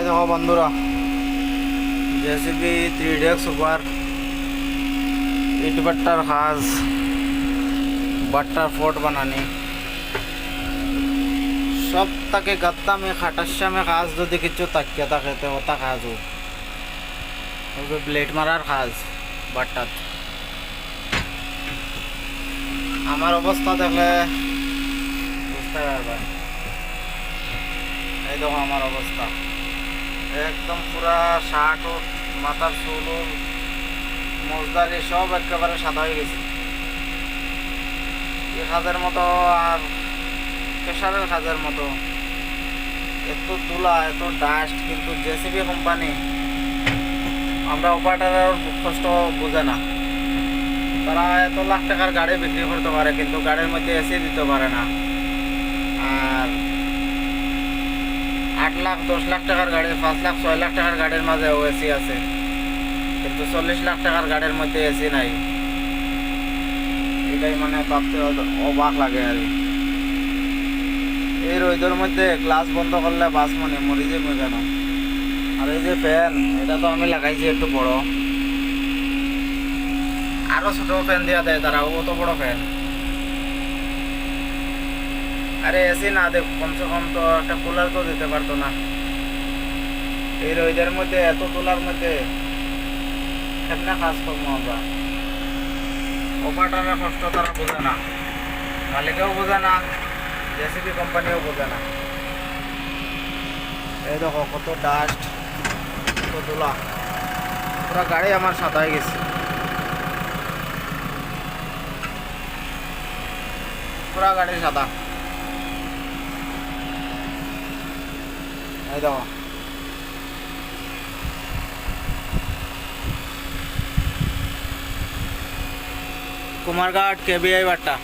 দেখো বন্ধুরা, JCB 3 super ইট বাট্টার কাজ, বাট্টার ফোর্ট বানানি সব তাকে গাত্তামে খাটাশ্যামে কাজ যদি কিছু তাকিয়ে থাকে তো ওটা কাজ ব্লেড মারার কাজ বাট্টাত। আমার অবস্থা দেখলে বুঝতে পারবেন। এই দেখো আমার অবস্থা, একদম পুরা শার্ট ও মাথার চুল মজদারি সব একেবারে সাদা হয়ে গেছে। এই কাজের মতো আর প্রেশারের কাজের মতো এত তুলা এত ডাস্ট, কিন্তু জেসিবি কোম্পানি আমরা অপারেটরের কষ্ট বোঝে না। তারা এত লাখ টাকার গাড়ি বিক্রি করতে পারে কিন্তু গাড়ির মধ্যে এসি দিতে পারে না। আর 8 লাখ 10 লাখ টাকার গাড়ি, 5 লাখ 6 লাখ টাকার গাড়ির মাঝে এসি আছে, কিন্তু 40 লাখ টাকার গাড়ির মধ্যে এসি নাই। এটাই মানে ভাবতে অবাক লাগে। আর এই রোদের মধ্যে গ্লাস বন্ধ করলে বাস মরি যাবে কেন। আর এই যে ফ্যান, এটা তো আমি লাগাইছি একটু বড়, আরো ছোট ফ্যান দেওয়া দেয় তারা, অত বড় ফ্যান। আরে এসি না দেখ, কমসে কম তো একটা কুলার তো দিতে পারতো না। এই রোদের মধ্যে এত তোলার মধ্যে কেমনে কাজ করবো আমরা? অপারেটরের কষ্ট তারা বোঝে না, মালিকেও বোঝে না, জেসিবি কোম্পানিও বোঝে না। এই দেখো কত ডাস্ট, কত তোলা, পুরো গাড়ি আমার সাদা হয়ে গেছে, পুরা গাড়ি সাদা। এই দেখো কুমারঘাট কেবিআই বাট্টা।